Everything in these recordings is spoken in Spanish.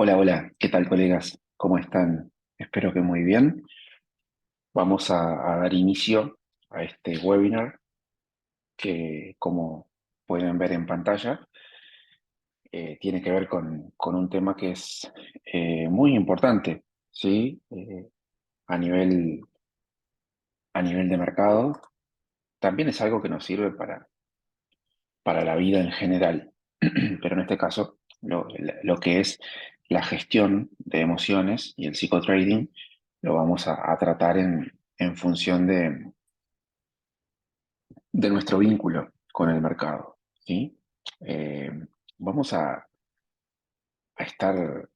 Hola, hola, ¿qué tal, colegas? ¿Cómo están? Espero que muy bien. Vamos a dar inicio a este webinar que, como pueden ver en pantalla, tiene que ver con un tema que es muy importante, ¿sí? A nivel, a nivel de mercado. También es algo que nos sirve para la vida en general, pero en este caso, lo que es la gestión de emociones y el psicotrading lo vamos a tratar en función de nuestro vínculo con el mercado, ¿sí? Eh, Vamos a estar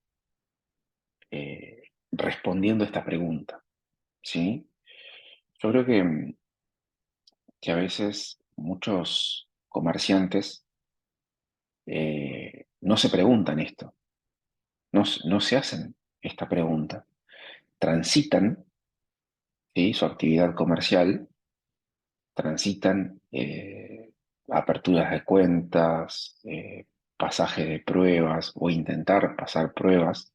respondiendo esta pregunta, ¿sí? Yo creo que a veces muchos comerciantes no se preguntan esto, no se hacen esta pregunta. Transitan, ¿sí? Su actividad comercial, transitan aperturas de cuentas, pasaje de pruebas o intentar pasar pruebas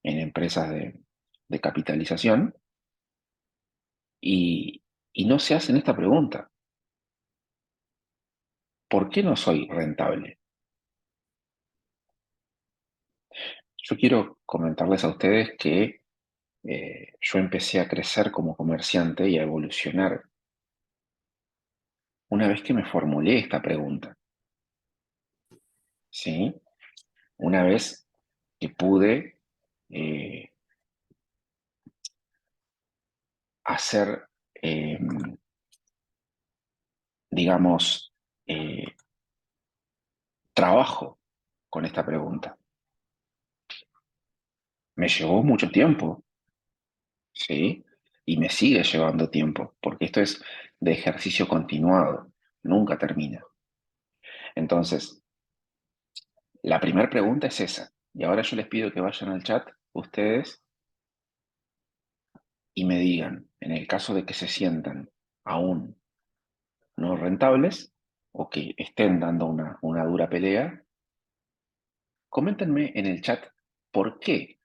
en empresas de capitalización y, y no se hacen esta pregunta: ¿por qué no soy rentable? Yo quiero comentarles a ustedes que yo empecé a crecer como comerciante y a evolucionar una vez que me formulé esta pregunta, ¿sí? Una vez que pude eh, hacer, eh, digamos, trabajo con esta pregunta. Me llevó mucho tiempo, ¿sí? Y me sigue llevando tiempo, porque esto es de ejercicio continuado, nunca termina. Entonces, la primera pregunta es esa. Y ahora yo les pido que vayan al chat, ustedes, y me digan, en el caso de que se sientan aún no rentables o que estén dando una dura pelea, coméntenme en el chat por qué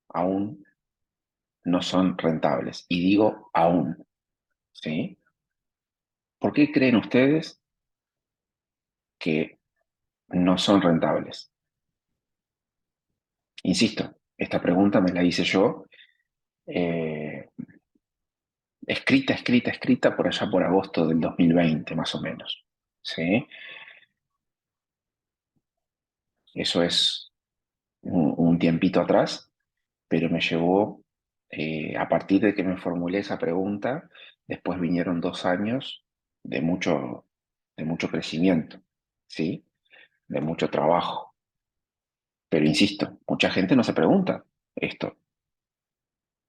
aún no son rentables. Y digo aún, ¿sí? ¿Por qué creen ustedes que no son rentables? Insisto, esta pregunta me la hice yo, eh, escrita por allá por agosto del 2020, más o menos, ¿sí? Eso es un tiempito atrás, pero me llevó, a partir de que me formulé esa pregunta, después vinieron 2 años de de mucho crecimiento, ¿sí? De mucho trabajo. Pero insisto, mucha gente no se pregunta esto,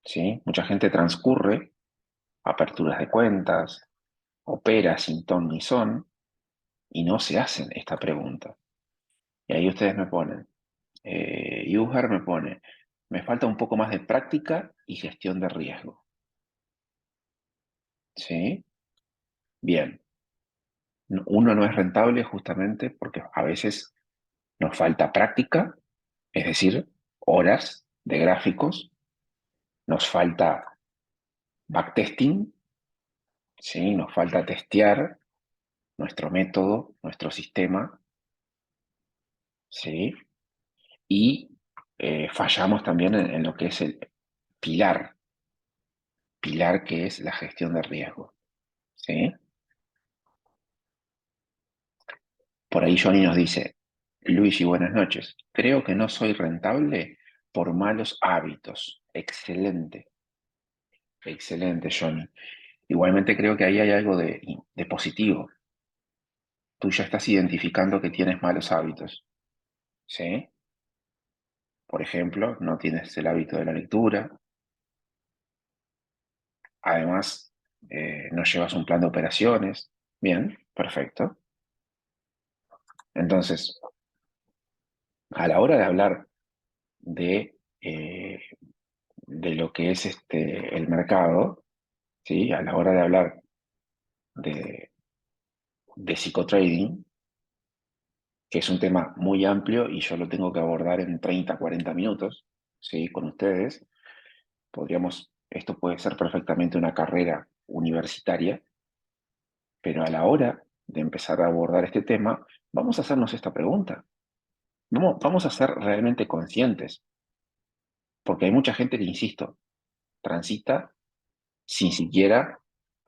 ¿sí? Mucha gente transcurre aperturas de cuentas, opera sin ton ni son y no se hacen esta pregunta. Y ahí ustedes me ponen, Yuhar me pone, me falta un poco más de práctica y gestión de riesgo, ¿sí? Bien, uno no es rentable justamente porque a veces nos falta práctica, es decir, horas de gráficos, nos falta backtesting, ¿sí? Nos falta testear nuestro método, nuestro sistema, ¿sí? Y fallamos también en lo que es el pilar, pilar que es la gestión de riesgo, ¿sí? Por ahí Johnny nos dice, Luigi, buenas noches. Creo que no soy rentable por malos hábitos. Excelente, excelente, Johnny. Igualmente creo que ahí hay algo de positivo. Tú ya estás identificando que tienes malos hábitos, ¿sí? Por ejemplo, no tienes el hábito de la lectura. Además, no llevas un plan de operaciones. Bien, perfecto. Entonces, a la hora de hablar de, de lo que es el mercado, ¿sí? A la hora de hablar de, de psicotrading, que es un tema muy amplio y yo lo tengo que abordar en 30, 40 minutos, ¿sí? Con ustedes. Esto puede ser perfectamente una carrera universitaria, pero a la hora de empezar a abordar este tema, vamos a hacernos esta pregunta. Vamos a ser realmente conscientes, porque hay mucha gente que, insisto, transita sin siquiera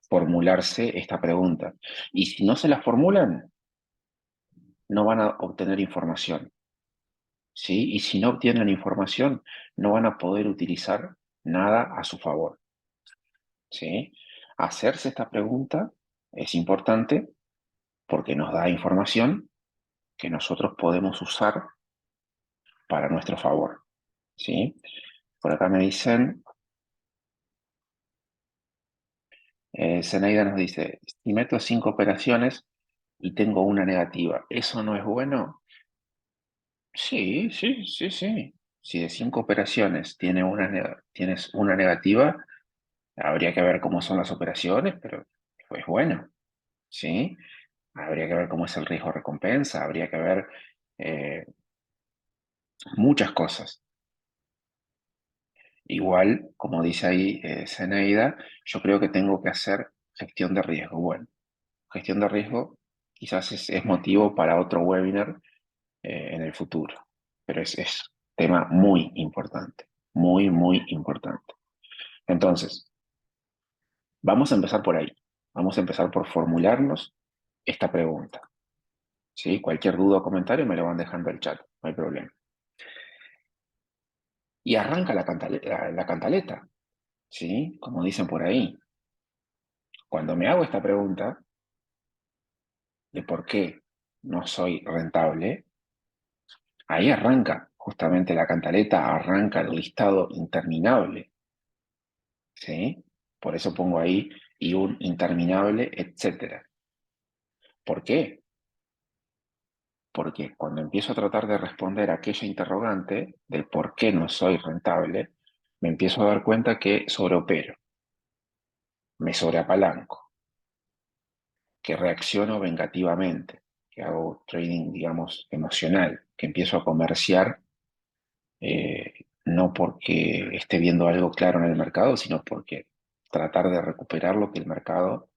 formularse esta pregunta. Y si no se la formulan, no van a obtener información, ¿sí? Y si no obtienen información, no van a poder utilizar nada a su favor, ¿sí? Hacerse esta pregunta es importante porque nos da información que nosotros podemos usar para nuestro favor, ¿sí? Por acá me dicen, Zenaida nos dice, si meto 5 operaciones y tengo una negativa, ¿eso no es bueno? Sí, sí, sí, sí. Si de 5 operaciones tienes una negativa, habría que ver cómo son las operaciones, pero pues bueno, ¿sí? Habría que ver cómo es el riesgo-recompensa, habría que ver eh, muchas cosas. Igual, como dice ahí Zeneida, yo creo que tengo que hacer gestión de riesgo. Bueno, gestión de riesgo quizás es motivo para otro webinar en el futuro, pero es tema muy importante, muy, muy importante. Entonces, vamos a empezar por ahí. Vamos a empezar por formularnos esta pregunta. ¿Sí? Cualquier duda o comentario me lo van dejando al chat, no hay problema. Y arranca la cantaleta, ¿sí? Como dicen por ahí. Cuando me hago esta pregunta de por qué no soy rentable, ahí arranca justamente la cantaleta, arranca el listado interminable, ¿sí? Por eso pongo ahí y un interminable, etcétera. ¿Por qué? Porque cuando empiezo a tratar de responder a aquella interrogante del por qué no soy rentable, me empiezo a dar cuenta que sobreopero, me sobreapalanco, que reacciono vengativamente, que hago trading, digamos, emocional, que empiezo a comerciar no porque esté viendo algo claro en el mercado, sino porque tratar de recuperar lo que el mercado,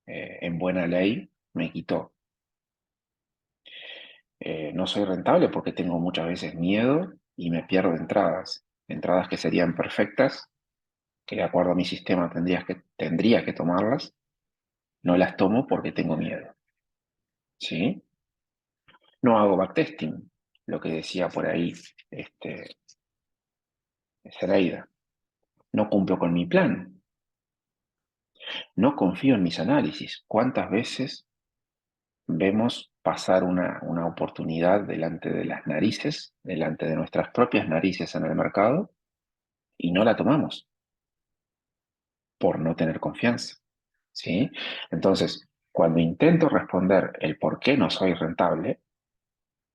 en buena ley, me quitó. No soy rentable porque tengo muchas veces miedo y me pierdo entradas que serían perfectas, que de acuerdo a mi sistema tendría que tomarlas, no las tomo porque tengo miedo, ¿sí? No hago backtesting, lo que decía por ahí este, Zeraida. No cumplo con mi plan, no confío en mis análisis. ¿Cuántas veces vemos pasar una oportunidad delante de las narices, delante de nuestras propias narices en el mercado, y no la tomamos por no tener confianza? ¿Sí? Entonces, cuando intento responder el por qué no soy rentable,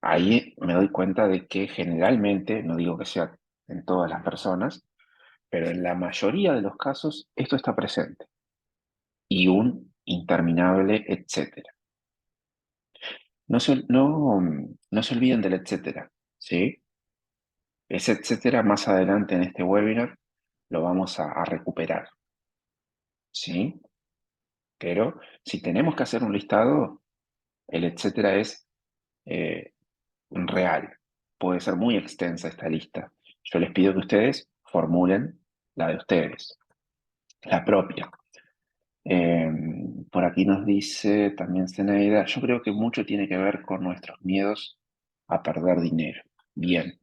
ahí me doy cuenta de que generalmente, no digo que sea en todas las personas, pero en la mayoría de los casos esto está presente y un interminable etcétera. No se olviden del etcétera, ¿sí? Ese etcétera más adelante en este webinar lo vamos a recuperar, ¿sí? Pero si tenemos que hacer un listado, el etcétera es eh, real. Puede ser muy extensa esta lista. Yo les pido que ustedes formulen la de ustedes, la propia. Eh, por aquí nos dice también Zenaida, yo creo que mucho tiene que ver con nuestros miedos a perder dinero. Bien,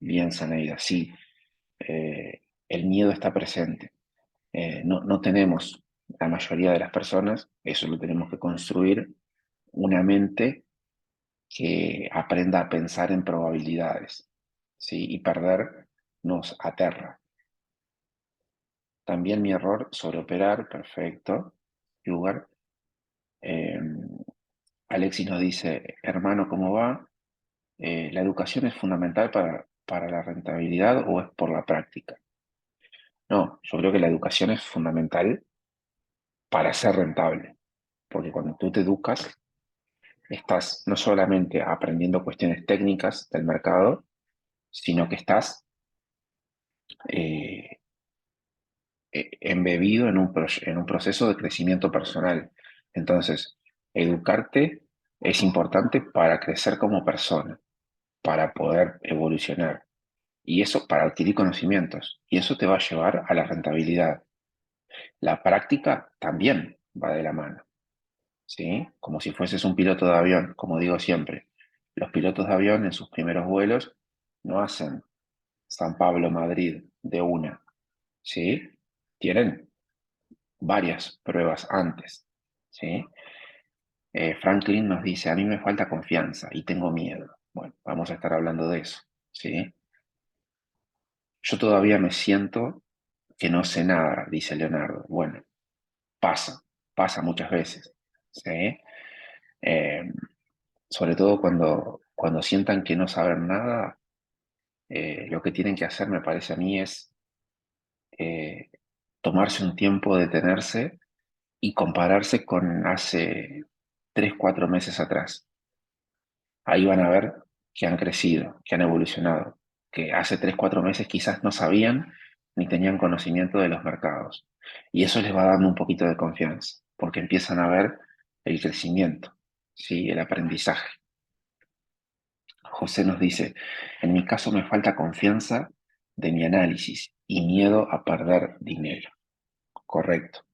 bien Zenaida, sí, el miedo está presente. No tenemos, la mayoría de las personas, eso lo tenemos que construir, una mente que aprenda a pensar en probabilidades, ¿sí? Y perder nos aterra. También mi error sobre operar, perfecto, Lugar. Eh, Alexis nos dice, hermano, ¿cómo va? ¿La educación es fundamental para la rentabilidad o es por la práctica? No, yo creo que la educación es fundamental para ser rentable, porque cuando tú te educas, estás no solamente aprendiendo cuestiones técnicas del mercado, sino que estás eh, embebido en un proceso de crecimiento personal. Entonces, educarte es importante para crecer como persona, para poder evolucionar. Y eso para adquirir conocimientos. Y eso te va a llevar a la rentabilidad. La práctica también va de la mano, ¿sí? Como si fueses un piloto de avión, como digo siempre. Los pilotos de avión en sus primeros vuelos no hacen San Pablo-Madrid de una, ¿sí? Tienen varias pruebas antes, ¿sí? Franklin nos dice, a mí me falta confianza y tengo miedo. Bueno, vamos a estar hablando de eso, ¿sí? Yo todavía me siento que no sé nada, dice Leonardo. Bueno, pasa, pasa muchas veces, ¿sí? Eh, Sobre todo cuando sientan que no saben nada, lo que tienen que hacer, me parece a mí, es eh, tomarse un tiempo, detenerse y compararse con hace 3, 4 meses atrás. Ahí van a ver que han crecido, que han evolucionado, que hace 3, 4 meses quizás no sabían ni tenían conocimiento de los mercados. Y eso les va dando un poquito de confianza, porque empiezan a ver el crecimiento, ¿sí? El aprendizaje. José nos dice, en mi caso me falta confianza de mi análisis y miedo a perder dinero. Correcto.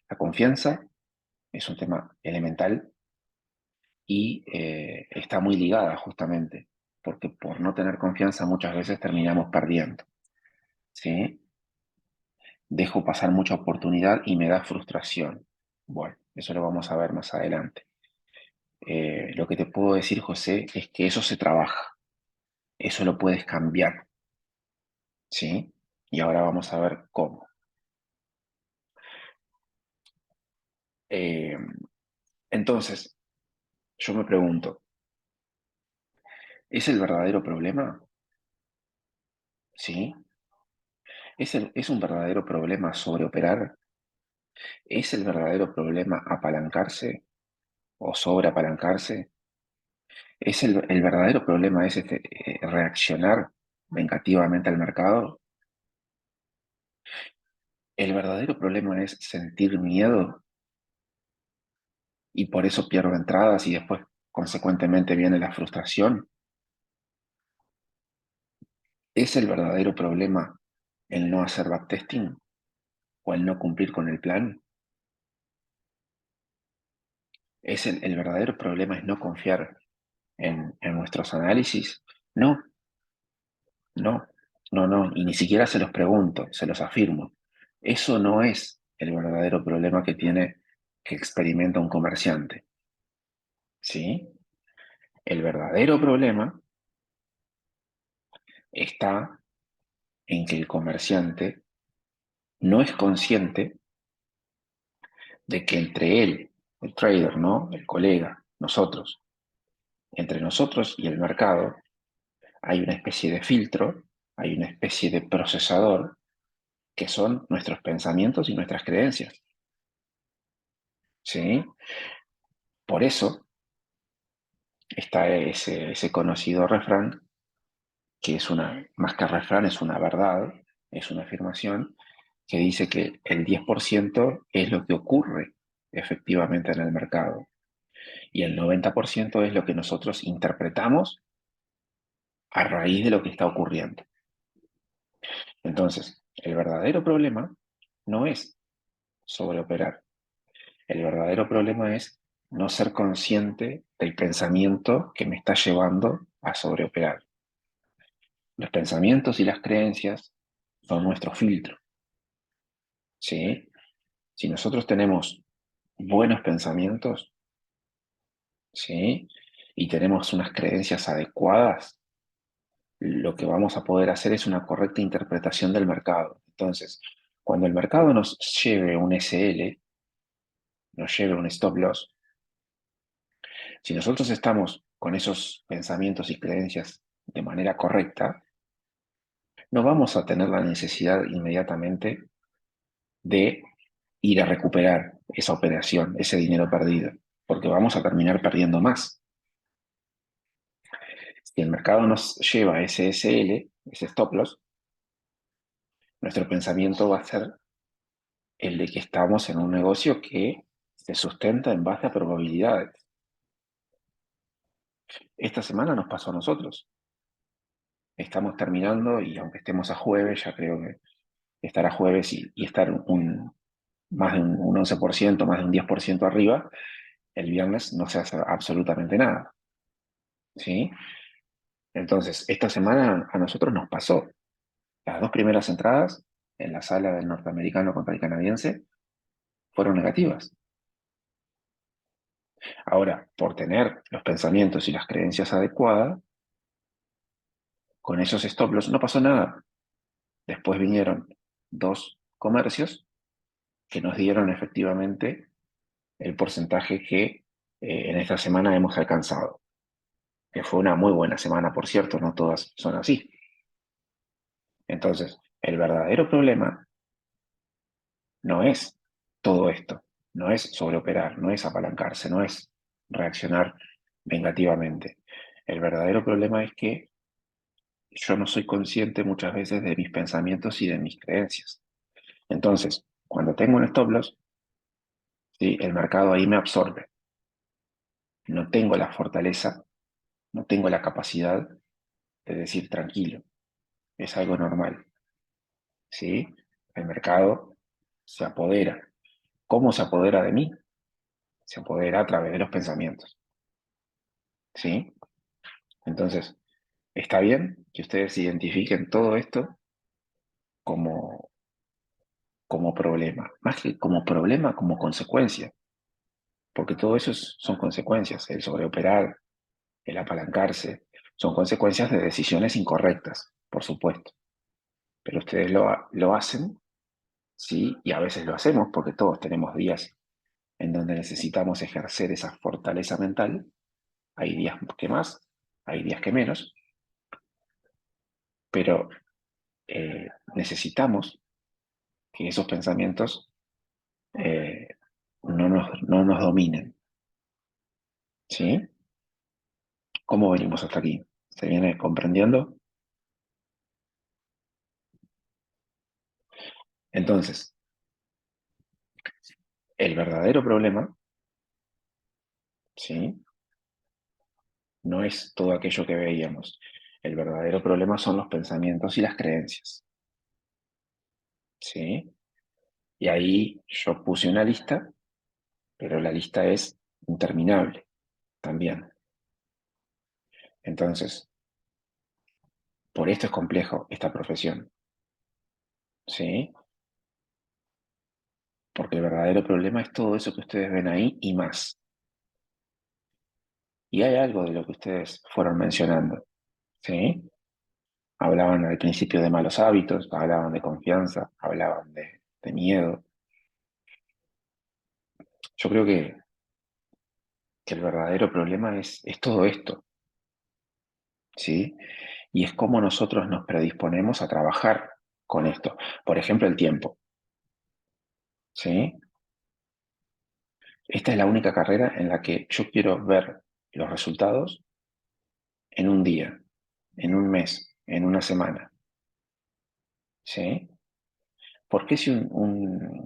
La confianza es un tema elemental y está muy ligada justamente, porque por no tener confianza muchas veces terminamos perdiendo, ¿sí? Dejo pasar mucha oportunidad y me da frustración. Bueno, eso lo vamos a ver más adelante. Lo que te puedo decir, José, es que eso se trabaja, eso lo puedes cambiar, ¿sí? Y ahora vamos a ver cómo. Eh, entonces, yo me pregunto, ¿es el verdadero problema? ¿Sí? ¿Es un verdadero problema sobreoperar? ¿Es el verdadero problema apalancarse o sobreapalancarse? ¿El verdadero problema es reaccionar vengativamente al mercado? ¿El verdadero problema es sentir miedo y por eso pierdo entradas y después consecuentemente viene la frustración? ¿Es el verdadero problema el no hacer backtesting o el no cumplir con el plan? ¿El verdadero problema es no confiar en nuestros análisis? No, no, no, y ni siquiera se los pregunto, se los afirmo. Eso no es el verdadero problema que experimenta un comerciante, ¿sí? El verdadero problema está en que el comerciante no es consciente de que entre él, el trader, ¿no? El colega, nosotros, entre nosotros y el mercado, hay una especie de filtro, hay una especie de procesador que son nuestros pensamientos y nuestras creencias, ¿sí? Por eso está ese conocido refrán, que es más que refrán, es una verdad, es una afirmación, que dice que el 10% es lo que ocurre efectivamente en el mercado y el 90% es lo que nosotros interpretamos a raíz de lo que está ocurriendo. Entonces, el verdadero problema no es sobreoperar. El verdadero problema es no ser consciente del pensamiento que me está llevando a sobreoperar. Los pensamientos y las creencias son nuestro filtro, ¿sí? Si nosotros tenemos buenos pensamientos, ¿sí? Y tenemos unas creencias adecuadas, lo que vamos a poder hacer es una correcta interpretación del mercado. Entonces, cuando el mercado nos lleve un SL, nos lleve un stop loss, si nosotros estamos con esos pensamientos y creencias de manera correcta, no vamos a tener la necesidad inmediatamente de ir a recuperar esa operación, ese dinero perdido, porque vamos a terminar perdiendo más. Si el mercado nos lleva a ese SL, ese stop loss, nuestro pensamiento va a ser el de que estamos en un negocio que se sustenta en base a probabilidades. Esta semana nos pasó a nosotros. Estamos terminando y aunque estemos a jueves, ya creo que estar a jueves y estar más de un 11%, más de un 10% arriba, el viernes no se hace absolutamente nada. ¿Sí? Entonces, esta semana a nosotros nos pasó. Las dos primeras entradas en la sala del norteamericano contra el canadiense fueron negativas. Ahora, por tener los pensamientos y las creencias adecuadas, con esos stop loss no pasó nada. Después vinieron dos comercios que nos dieron efectivamente el porcentaje que en esta semana hemos alcanzado. Que fue una muy buena semana, por cierto, no todas son así. Entonces, el verdadero problema no es todo esto, no es sobreoperar, no es apalancarse, no es reaccionar vengativamente. El verdadero problema es que yo no soy consciente muchas veces de mis pensamientos y de mis creencias. Entonces, cuando tengo un stop loss, ¿sí? El mercado ahí me absorbe. No tengo la fortaleza, no tengo la capacidad de decir tranquilo, es algo normal. ¿Sí? El mercado se apodera. ¿Cómo se apodera de mí? Se apodera a través de los pensamientos. ¿Sí? Entonces, está bien que ustedes identifiquen todo esto como, como problema, más que como problema, como consecuencia, porque todo eso son consecuencias, el sobreoperar, el apalancarse, son consecuencias de decisiones incorrectas, por supuesto, pero ustedes lo hacen, sí, y a veces lo hacemos porque todos tenemos días en donde necesitamos ejercer esa fortaleza mental, hay días que más, hay días que menos, pero necesitamos que esos pensamientos eh, no nos dominen, ¿sí? ¿Cómo venimos hasta aquí? ¿Se viene comprendiendo? Entonces, el verdadero problema, ¿sí? No es todo aquello que veíamos. El verdadero problema son los pensamientos y las creencias, ¿sí? Y ahí yo puse una lista, pero la lista es interminable también. Entonces, por esto es complejo esta profesión, ¿sí? Porque el verdadero problema es todo eso que ustedes ven ahí y más. Y hay algo de lo que ustedes fueron mencionando, ¿sí? Hablaban al principio de malos hábitos, hablaban de confianza, hablaban de miedo. Yo creo que el verdadero problema es todo esto, ¿sí? Y es cómo nosotros nos predisponemos a trabajar con esto. Por ejemplo, el tiempo, ¿sí? Esta es la única carrera en la que yo quiero ver los resultados en un día, en un mes, en una semana, ¿sí? ¿Por qué si en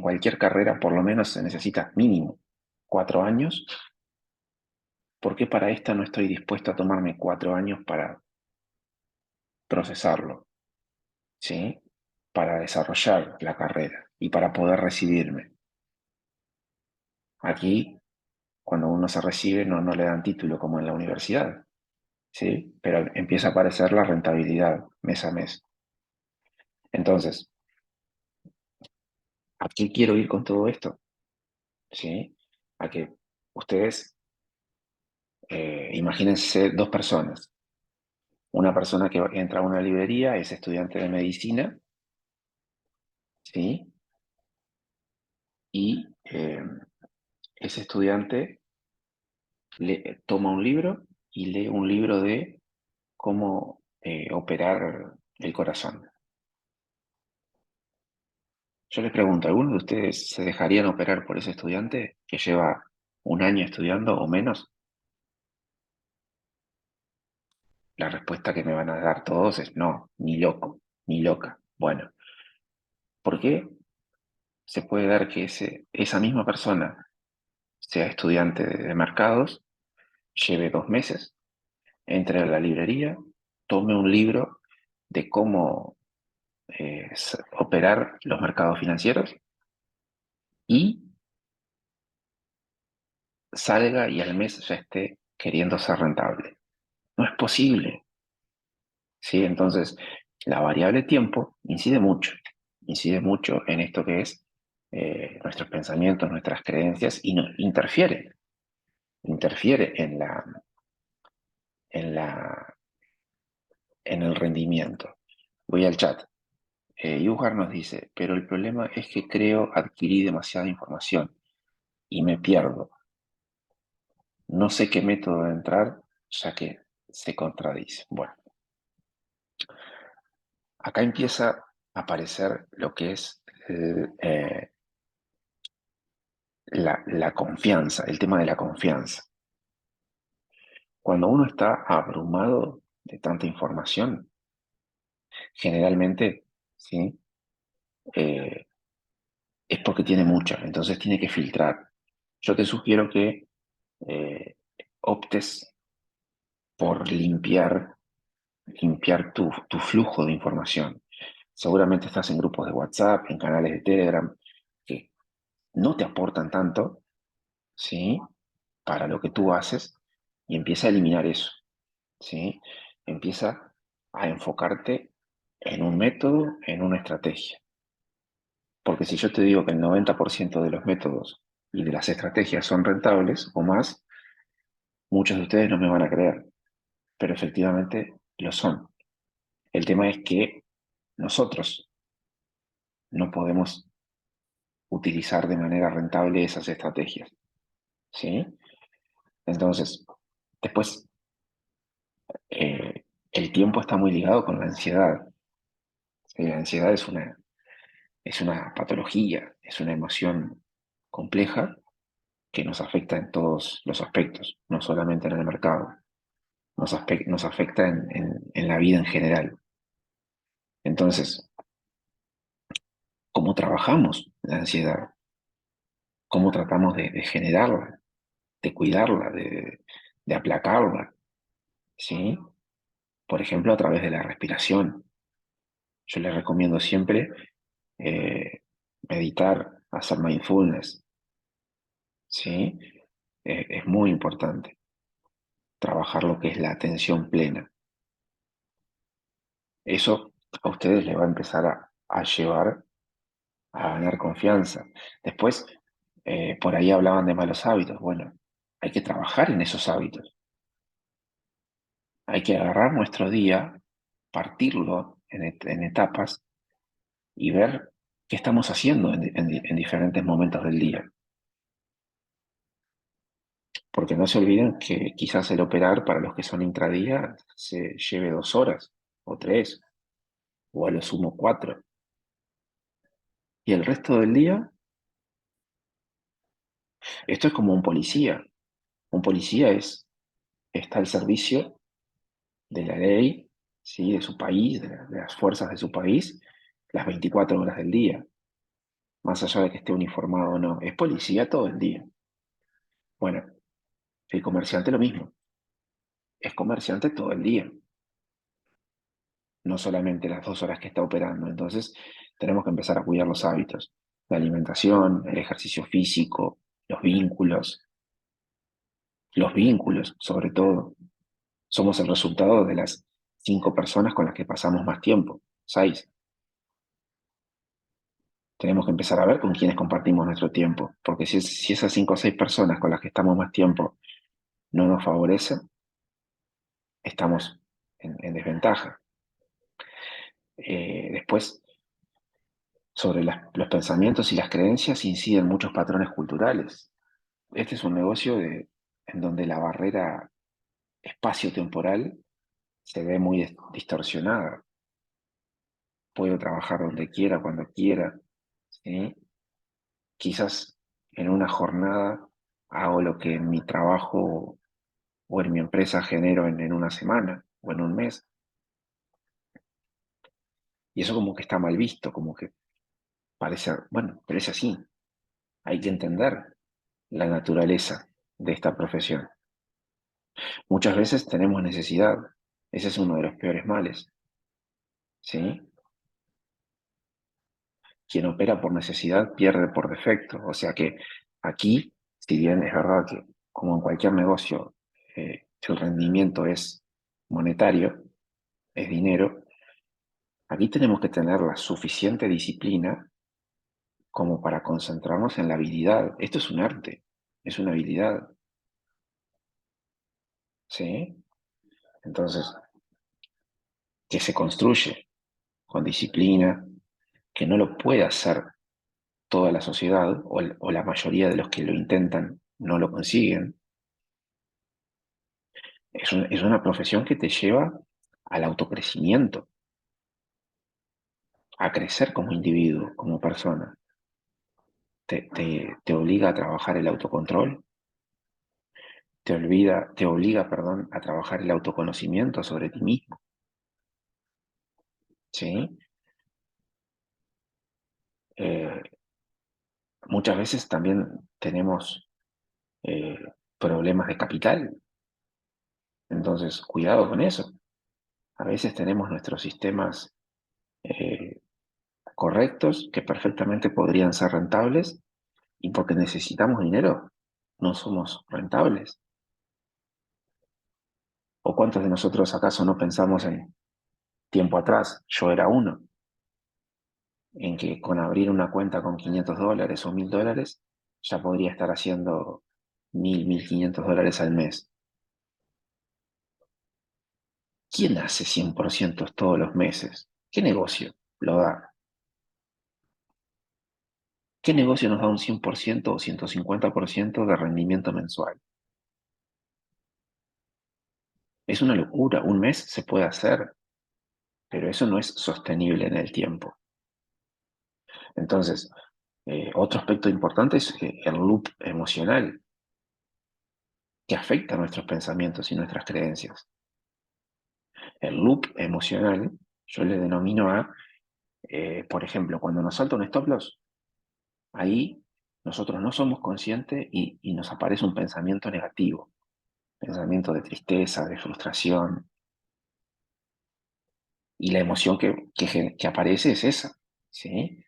cualquier carrera por lo menos se necesita mínimo 4 años? ¿Por qué para esta no estoy dispuesto a tomarme 4 años para procesarlo, ¿sí? Para desarrollar la carrera y para poder recibirme. Aquí, cuando uno se recibe, no le dan título como en la universidad, ¿sí? Pero empieza a aparecer la rentabilidad mes a mes. Entonces, ¿a qué quiero ir con todo esto? ¿Sí? A que ustedes, imagínense dos personas. Una persona que entra a una librería es estudiante de medicina, ¿sí? Y ese estudiante toma un libro y lee un libro de cómo operar el corazón. Yo les pregunto, ¿alguno de ustedes se dejarían operar por ese estudiante que lleva un año estudiando o menos? La respuesta que me van a dar todos es no, ni loco, ni loca. Bueno, ¿por qué se puede dar que esa misma persona sea estudiante de mercados, lleve 2 meses, entre a la librería, tome un libro de cómo operar los mercados financieros y salga y al mes ya esté queriendo ser rentable? No es posible, ¿sí? Entonces, la variable tiempo incide mucho en esto que es nuestros pensamientos, nuestras creencias y interfiere en la, en el rendimiento. Voy al chat. Yuhar nos dice, pero el problema es que creo adquirí demasiada información y me pierdo. No sé qué método de entrar, ya que se contradice. Bueno, acá empieza a aparecer lo que es la confianza, el tema de la confianza. Cuando uno está abrumado de tanta información, generalmente, ¿sí? Eh, es porque tiene mucha, entonces tiene que filtrar. Yo te sugiero que eh, optes por limpiar tu flujo de información. Seguramente estás en grupos de WhatsApp, en canales de Telegram, que no te aportan tanto, ¿sí? Para lo que tú haces, y empieza a eliminar eso, ¿sí? Empieza a enfocarte en un método, en una estrategia. Porque si yo te digo que el 90% de los métodos y de las estrategias son rentables o más, muchos de ustedes no me van a creer, pero efectivamente lo son. El tema es que nosotros no podemos utilizar de manera rentable esas estrategias, ¿sí? Entonces, después, el tiempo está muy ligado con la ansiedad. ¿Sí? La ansiedad es una patología, es una emoción compleja que nos afecta en todos los aspectos, no solamente en el mercado, nos afecta en la vida en general. Entonces, ¿cómo trabajamos la ansiedad? ¿Cómo tratamos de generarla, de cuidarla, de aplacarla? ¿Sí? Por ejemplo, a través de la respiración. Yo les recomiendo siempre eh, meditar, hacer mindfulness, ¿sí? Es muy importante trabajar lo que es la atención plena. Eso a ustedes les va a empezar a llevar a ganar confianza. Después, por ahí hablaban de malos hábitos. Bueno, hay que trabajar en esos hábitos. Hay que agarrar nuestro día, partirlo en etapas y ver qué estamos haciendo en diferentes momentos del día. Porque no se olviden que quizás el operar para los que son intradía se lleve 2 horas o 3 o a lo sumo 4. Y el resto del día, esto es como un policía. Un policía está al servicio de la ley, ¿sí? De su país, de las fuerzas de su país, las 24 horas del día, más allá de que esté uniformado o no. Es policía todo el día. Bueno, el comerciante lo mismo. Es comerciante todo el día, no solamente las 2 horas que está operando. Entonces, tenemos que empezar a cuidar los hábitos, la alimentación, el ejercicio físico, los vínculos, sobre todo. Somos el resultado de las 5 personas con las que pasamos más tiempo, 6. Tenemos que empezar a ver con quiénes compartimos nuestro tiempo, porque si esas 5 o 6 personas con las que estamos más tiempo no nos favorecen, estamos en desventaja. Después, sobre los pensamientos y las creencias inciden muchos patrones culturales. Este es un negocio en donde la barrera espacio-temporal se ve muy distorsionada. Puedo trabajar donde quiera, cuando quiera, ¿sí? Quizás en una jornada hago lo que en mi trabajo o en mi empresa genero en una semana. o en un mes. Y eso como que está mal visto, como que parece, bueno, pero es así. Hay que entender la naturaleza de esta profesión. Muchas veces tenemos necesidad. Ese es uno de los peores males, ¿sí? Quien opera por necesidad pierde por defecto. O sea que aquí, si bien es verdad que, como en cualquier negocio, el rendimiento es monetario, es dinero, aquí tenemos que tener la suficiente disciplina como para concentrarnos en la habilidad. Esto es un arte, es una habilidad, ¿sí? Entonces, que se construye con disciplina, que no lo puede hacer toda la sociedad o la mayoría de los que lo intentan no lo consiguen. Es una profesión que te lleva al autocrecimiento, a crecer como individuo, como persona. Te obliga a trabajar el autocontrol, te obliga, perdón, a trabajar el autoconocimiento sobre ti mismo, ¿sí? Eh, Muchas veces también tenemos eh, problemas de capital, entonces cuidado con eso. A veces tenemos nuestros sistemas eh, correctos que perfectamente podrían ser rentables y porque necesitamos dinero no somos rentables. ¿O cuántos de nosotros acaso no pensamos en tiempo atrás? Yo era uno, en que con abrir una cuenta con $500 o $1000 ya podría estar haciendo 1500 dólares al mes. ¿Quién hace 100% todos los meses? ¿Qué negocio lo da? ¿Qué negocio nos da un 100% o 150% de rendimiento mensual? Es una locura. Un mes se puede hacer, pero eso no es sostenible en el tiempo. Entonces, otro aspecto importante es el loop emocional que afecta a nuestros pensamientos y nuestras creencias. El loop emocional, yo le denomino a, por ejemplo, cuando nos salta un stop loss, ahí nosotros no somos conscientes y nos aparece un pensamiento negativo, pensamiento de tristeza, de frustración, y la emoción que aparece es esa, ¿sí?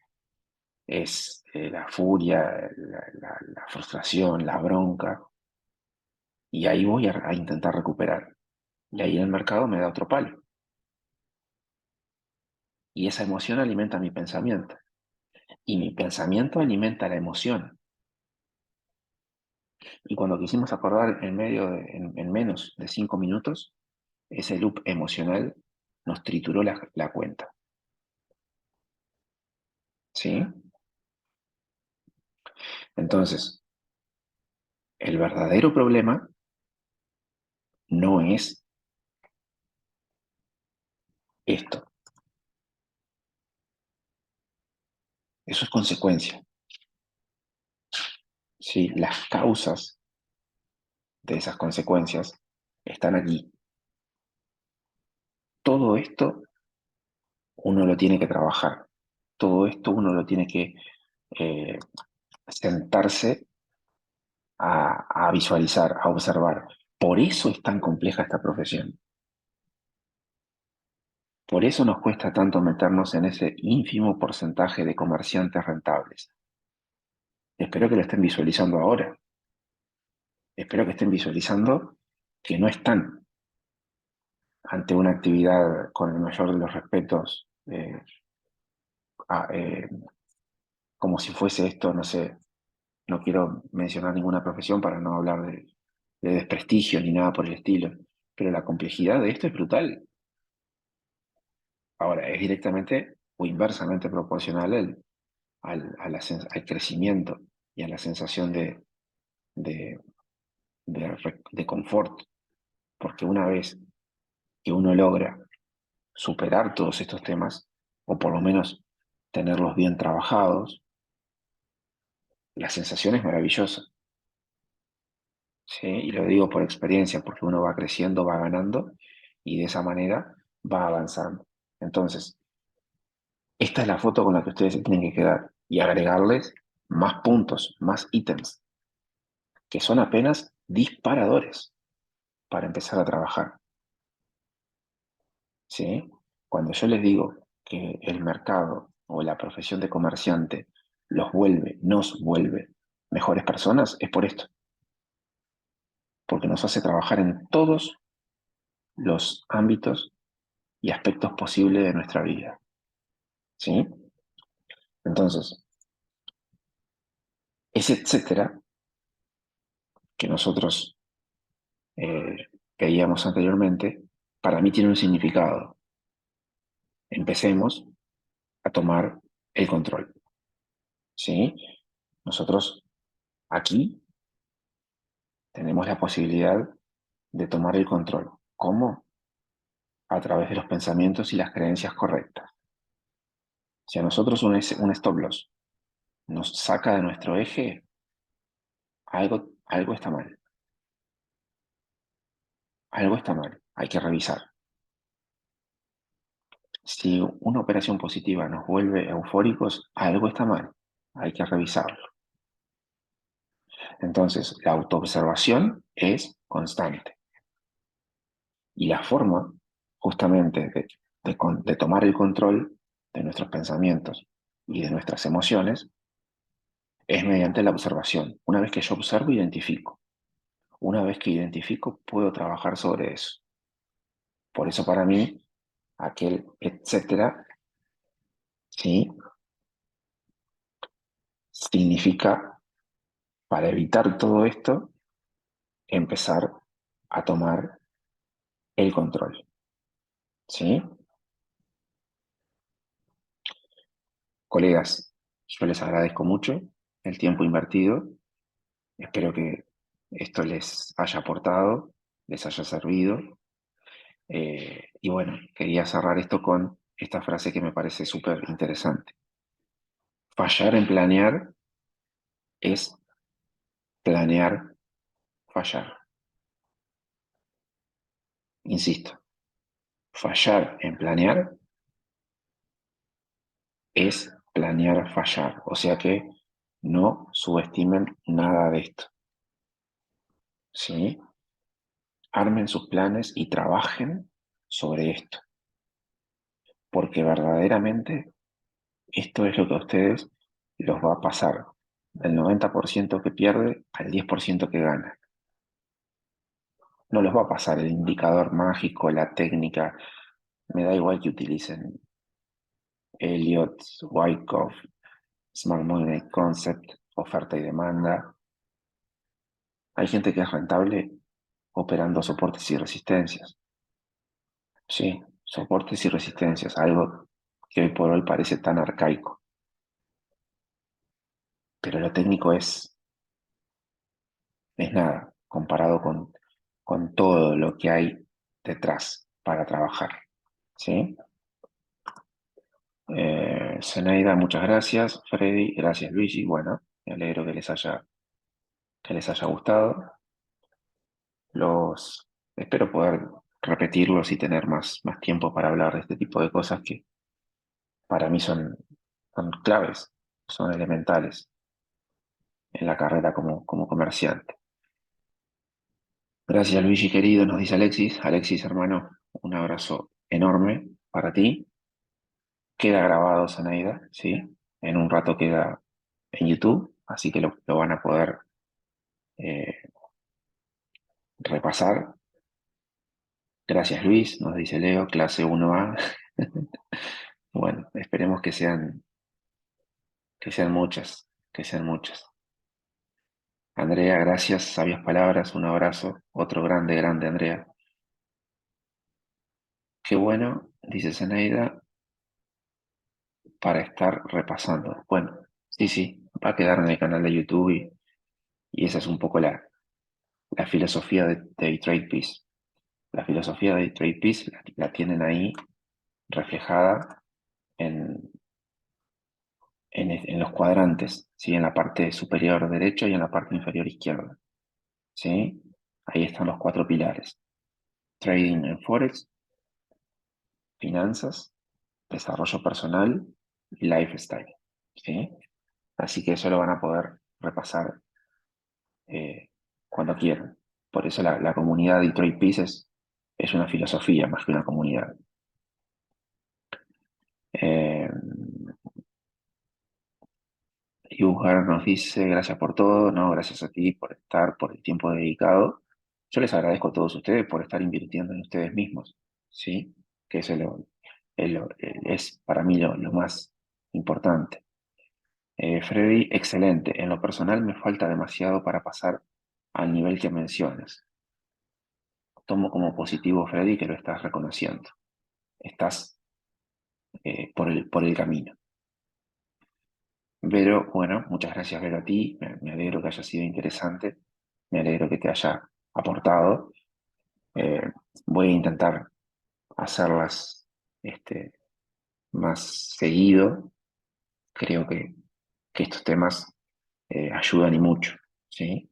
Es la furia, la frustración, la bronca, y ahí voy a intentar recuperar. Y ahí el mercado me da otro palo. Y esa emoción alimenta mi pensamiento. Y mi pensamiento alimenta la emoción. Y cuando quisimos acordar en menos de 5 minutos, ese loop emocional nos trituró la cuenta. ¿Sí? Entonces, el verdadero problema no es esto. Eso es consecuencia. ¿Sí? Las causas de esas consecuencias están aquí. Todo esto uno lo tiene que trabajar. Todo esto uno lo tiene que eh, sentarse a visualizar, a observar. Por eso es tan compleja esta profesión. Por eso nos cuesta tanto meternos en ese ínfimo porcentaje de comerciantes rentables. Espero que lo estén visualizando ahora. Espero que estén visualizando que no están ante una actividad con el mayor de los respetos, a- eh, como si fuese esto, no sé, no quiero mencionar ninguna profesión para no hablar de desprestigio ni nada por el estilo, pero la complejidad de esto es brutal. Ahora, es directamente o inversamente proporcional al crecimiento y a la sensación de, de confort, porque una vez que uno logra superar todos estos temas, o por lo menos tenerlos bien trabajados, la sensación es maravillosa. ¿Sí? Y lo digo por experiencia, porque uno va creciendo, va ganando, y de esa manera va avanzando. Entonces, esta es la foto con la que ustedes se tienen que quedar y agregarles más puntos, más ítems, que son apenas disparadores para empezar a trabajar. ¿Sí? Cuando yo les digo que el mercado o la profesión de comerciante nos vuelve mejores personas, es por esto, porque nos hace trabajar en todos los ámbitos y aspectos posibles de nuestra vida. ¿Sí? Entonces, ese etcétera que nosotros veíamos anteriormente, para mí tiene un significado. Empecemos a tomar el control. ¿Sí? Nosotros aquí tenemos la posibilidad de tomar el control. ¿Cómo? A través de los pensamientos y las creencias correctas. Si a nosotros un stop loss nos saca de nuestro eje, algo está mal. Algo está mal. Hay que revisar. Si una operación positiva nos vuelve eufóricos, algo está mal. Hay que revisarlo. Entonces, la autoobservación es constante. Y la forma, justamente, de tomar el control de nuestros pensamientos y de nuestras emociones es mediante la observación. Una vez que yo observo, identifico. Una vez que identifico, puedo trabajar sobre eso. Por eso para mí, aquel etcétera, ¿sí? Significa, para evitar todo esto, empezar a tomar el control. ¿Sí? Colegas, yo les agradezco mucho el tiempo invertido. Espero que esto les haya aportado, les haya servido. Y bueno, quería cerrar esto con esta frase que me parece súper interesante. Fallar en planear es planear fallar. Insisto, fallar en planear es planear fallar. O sea que no subestimen nada de esto. ¿Sí? Armen sus planes y trabajen sobre esto. Porque verdaderamente esto es lo que a ustedes los va a pasar del 90% que pierde al 10% que gana. No les va a pasar el indicador mágico, la técnica. Me da igual que utilicen Elliott, Wyckoff, Smart Money Concept, oferta y demanda. Hay gente que es rentable operando soportes y resistencias. Sí, soportes y resistencias, algo que hoy por hoy parece tan arcaico. Pero lo técnico es nada comparado con todo lo que hay detrás para trabajar. ¿Sí? Zeneida, muchas gracias. Freddy, gracias Luigi. Bueno, me alegro que les haya gustado. Espero poder repetirlos y tener más tiempo para hablar de este tipo de cosas que para mí son claves, son elementales en la carrera como comerciante. Gracias Luigi querido, nos dice Alexis. Alexis, hermano, un abrazo enorme para ti. Queda grabado, Zeneida, ¿sí? En un rato queda en YouTube, así que lo van a poder eh, repasar. Gracias Luis, nos dice Leo, clase 1A. Bueno, esperemos que sean muchas, que sean muchas. Andrea, gracias, sabias palabras, un abrazo, otro grande, grande, Andrea. Qué bueno, dice Zeneida, para estar repasando. Bueno, sí, sí, va a quedar en el canal de YouTube y esa es un poco la filosofía de Trade Peace. La filosofía de Trade Peace la tienen ahí reflejada en, en los cuadrantes, ¿sí? En la parte superior derecha y en la parte inferior izquierda. ¿Sí? Ahí están los cuatro pilares. Trading en Forex, finanzas, desarrollo personal y lifestyle, ¿sí? Así que eso lo van a poder repasar cuando quieran. Por eso la comunidad Detroit Peace es una filosofía más que una comunidad. Eh, y Buscar nos dice, gracias por todo, no, gracias a ti por estar, por el tiempo dedicado. Yo les agradezco a todos ustedes por estar invirtiendo en ustedes mismos, ¿sí? Que eso es para mí lo más importante. Freddy, excelente. En lo personal me falta demasiado para pasar al nivel que mencionas. Tomo como positivo, Freddy, que lo estás reconociendo. Estás por el camino. Vero, bueno, muchas gracias, Vero, a ti. Me alegro que haya sido interesante. Me alegro que te haya aportado. Eh, Voy a intentar hacerlas este, más seguido. Creo que estos temas ayudan y mucho, ¿sí?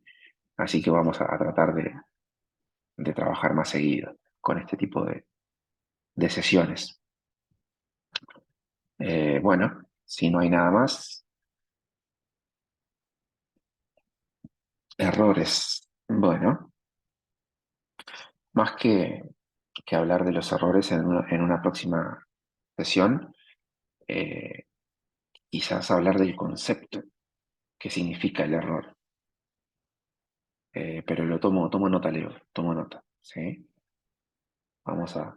Así que vamos a tratar de trabajar más seguido con este tipo de sesiones. Bueno, si no hay nada más, errores. Bueno, más que hablar de los errores en una próxima sesión, eh, quizás hablar del concepto que significa el error. Pero tomo nota, Leo, tomo nota, ¿sí? Vamos a,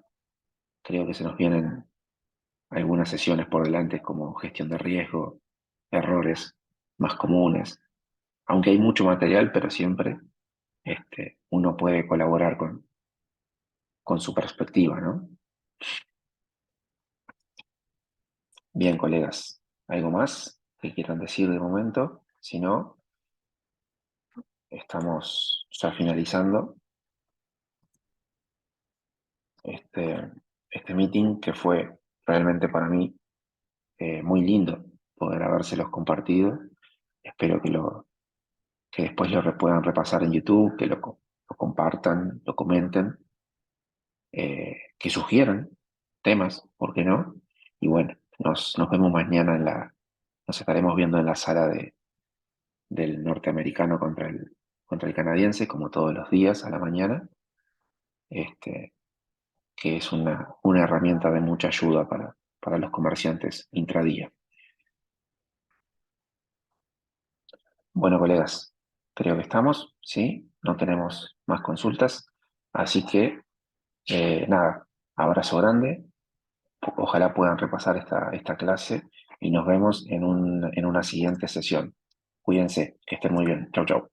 creo que se nos vienen algunas sesiones por delante como gestión de riesgo, errores más comunes, aunque hay mucho material, pero siempre uno puede colaborar con su perspectiva, ¿no? Bien, colegas, ¿algo más que quieran decir de momento? Si no, estamos ya finalizando este, este meeting que fue realmente para mí muy lindo poder habérselos compartido. Espero que después puedan repasar en YouTube, que lo compartan, lo comenten, que sugieran temas, ¿por qué no? Y bueno, nos vemos mañana nos estaremos viendo en la sala del norteamericano contra el canadiense, como todos los días a la mañana, este, que es una herramienta de mucha ayuda para los comerciantes intradía. Bueno, colegas, creo que estamos, ¿sí? No tenemos más consultas, así que nada, abrazo grande, ojalá puedan repasar esta clase y nos vemos en una siguiente sesión. Cuídense, que estén muy bien. Chau, chau.